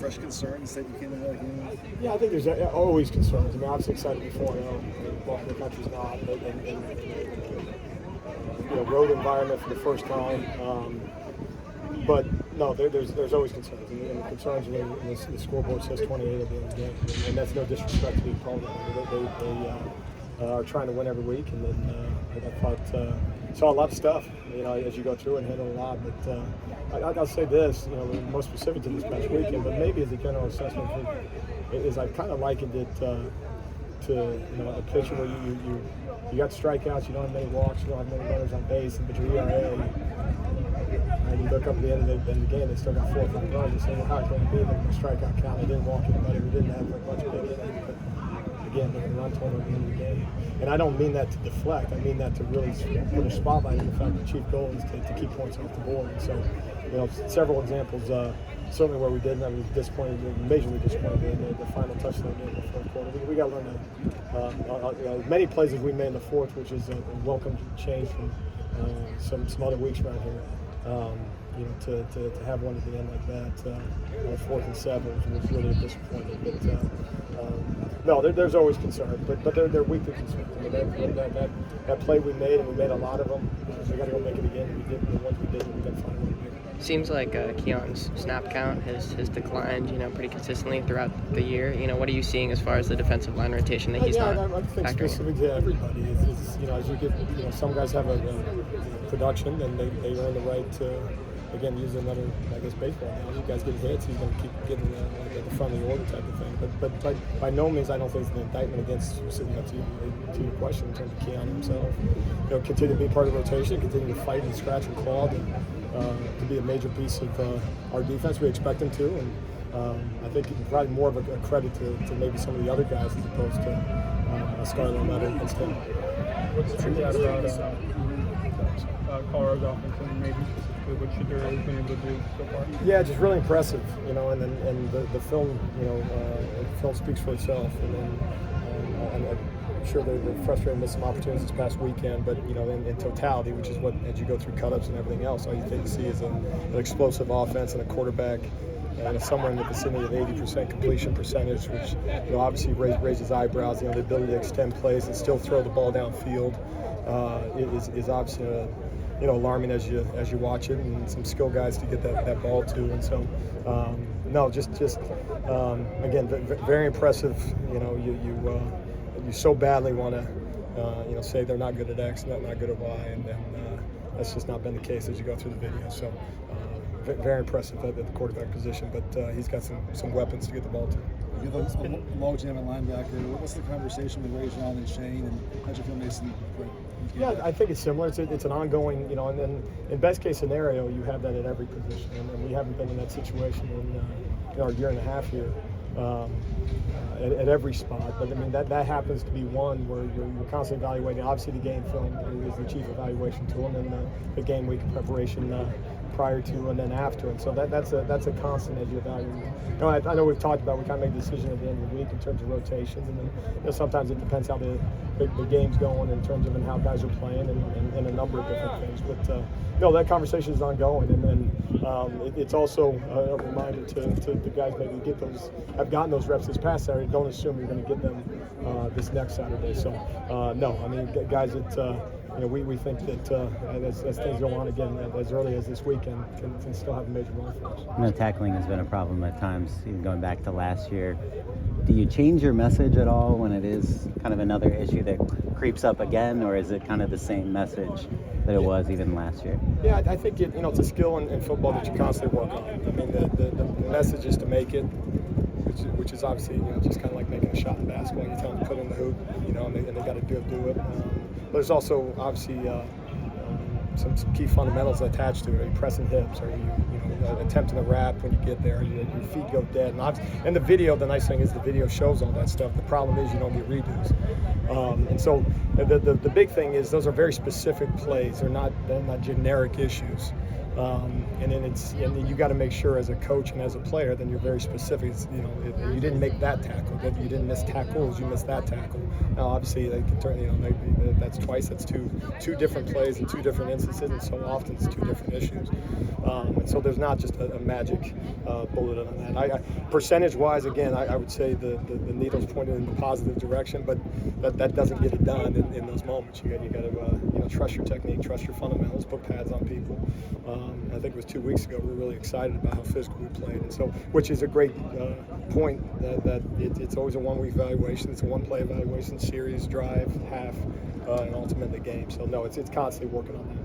Fresh concerns that you came out like, Yeah, I think there's always concerns. I mean, obviously excited before, walking the country's not, and road environment for the first time. But no, there's always concerns, and the concerns when the scoreboard says 28 at the end of the game, and that's no disrespect to the opponent. They are trying to win every week, and then I thought saw a lot of stuff, as you go through and handle a lot. But I'll say this, most specific to this past weekend, but maybe as a general assessment, is I kind of likened it to a picture where you got strikeouts, you don't have many walks, you don't have many runners on base, but your ERA, and you look up at the end of the game, they still got 4 for the runs. You say, well, how can it be that the strikeout count? They didn't walk anybody, we didn't have a bunch of big innings, but again, the run total at the end of the game. And I don't mean that to deflect. I mean that to really put a spotlight on the fact that the chief goal is to keep points off the board. And so, several examples, certainly where we didn't. I was disappointed, majorly disappointed in the final touchdown game in the fourth quarter. We got to learn as many plays as we made in the fourth, which is a welcome change from some other weeks around here. To have one at the end like that, 4th and 7 was really a disappointment. But no, there's always concern, but they're weekly concerns. I mean, that play we made, and we made a lot of them. We got to go make it again. We did the ones we did, we got to find a way to make it. Seems like Keon's snap count has declined, pretty consistently throughout the year. What are you seeing as far as the defensive line rotation that he's not I think factoring specific to everybody is as you get, some guys have a production, and they earn the right to, again, use another, baseball now. You guys get hits, he's going to keep getting at the front of the order type of thing. But by no means, I don't think it's an indictment against, to your question in terms of Keon himself. Continue to be part of the rotation, continue to fight and scratch and claw to be a major piece of our defense. We expect him to, and I think probably more of a credit to maybe some of the other guys as opposed to Scarlett Letter against him. What's tricky out about Colorado's offense, and maybe specifically what Shadur has been able to do so far? Yeah, just really impressive, and the film, the film speaks for itself. And I'm sure they're frustrated with some opportunities this past weekend, but in totality, which is what, as you go through cutups and everything else, all you think to see is an explosive offense and a quarterback and somewhere in the vicinity of 80% completion percentage, which obviously raises eyebrows. The ability to extend plays and still throw the ball downfield is obviously alarming as you watch it, and some skill guys to get that ball to. And so again, very impressive. You so badly want to say they're not good at X, not good at Y, and then that's just not been the case as you go through the video. So very impressive at the quarterback position, but he's got some weapons to get the ball to. You have a logjam at linebacker. What's the conversation with Ray John and Shane, and how'd you feel Mason? Yeah, I think it's similar. It's an ongoing, and then in best case scenario, you have that at every position, and we haven't been in that situation in our year and a half here. At every spot, but I mean that happens to be one where you're constantly evaluating. Obviously, the game film is the chief evaluation tool, and then the game week preparation prior to and then after, and so that's a constant as you evaluate. I know we've talked about we kind of make a decision at the end of the week in terms of rotations, and then sometimes it depends how the game's going in terms of how guys are playing and a number of different things. But that conversation is ongoing, and then it's also a reminder to the guys maybe have gotten those reps this past Saturday. Don't assume you're going to get them this next Saturday. So no, I mean guys that we think that as things go on again as early as this weekend can still have a major role for us. Tackling has been a problem at times, even going back to last year. Do you change your message at all when it is kind of another issue that creeps up again, or is it kind of the same message that it was even last year? Yeah, I think it's a skill in football that you constantly work on. I mean, the message is to make it, which is obviously just kind of like making a shot in basketball. You tell them to put it in the hoop, and they got to do it. But there's also obviously some key fundamentals attached to it. Are you pressing hips? Are you attempting a wrap when you get there? Your feet go dead. And the video, the nice thing is the video shows all that stuff. The problem is you don't get redos. And so the big thing is those are very specific plays. They're not generic issues. And then you got to make sure as a coach and as a player, then you're very specific. You didn't make that tackle, that you didn't miss tackles, you missed that tackle. Now, obviously, they can turn, that's twice. That's two different plays and two different instances, and so often it's two different issues. And so there's not just a magic bullet on that. Percentage-wise, again, I would say the needle's pointed in the positive direction, but that doesn't get it done in those moments. You got to trust your technique, trust your fundamentals, put pads on people. I think it was 2 weeks ago we were really excited about how physical we played, and so which is a great point that it's always a one-week evaluation, it's a one-play evaluation, series, drive, half, and ultimately game. So no, it's constantly working on that.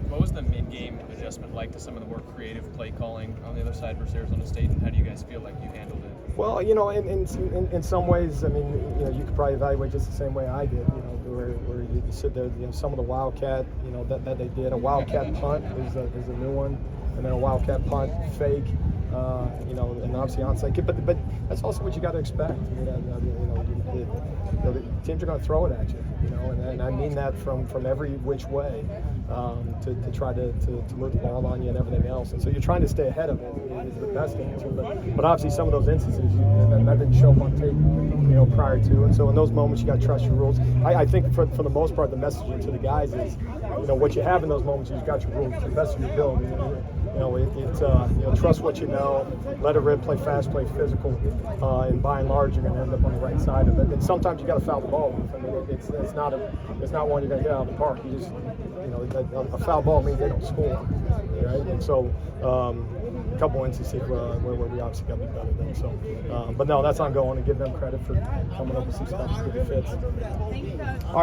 What was the mid-game adjustment like to some of the more creative play calling on the other side versus Arizona State, and how do you guys feel like you handled it? Well, in some ways, I mean, you could probably evaluate just the same way I did. Where you sit there, some of the wildcat, that they did. A wildcat punt is a new one, and then a wildcat punt fake, and obviously onside kick. But that's also what you got to expect. The teams are going to throw it at you, and I mean that from every which way, to try to move the ball on you and everything else. And so you're trying to stay ahead of it is the best answer. But obviously some of those instances that didn't show up on tape, prior to. And so in those moments you got to trust your rules. I think for the most part the messaging to the guys is, what you have in those moments is you've got your rules to the best of your ability. Trust what you know, let it rip, play fast, play physical, and by and large you're going to end up on the right side of it. And sometimes you got to foul the ball off. I mean, it's not one you're going to get out of the park. You just, a foul ball means they don't score, right? And so a couple instances where we obviously got to be better than. So, but no, that's ongoing, and give them credit for coming up with some stuff that fits. All right.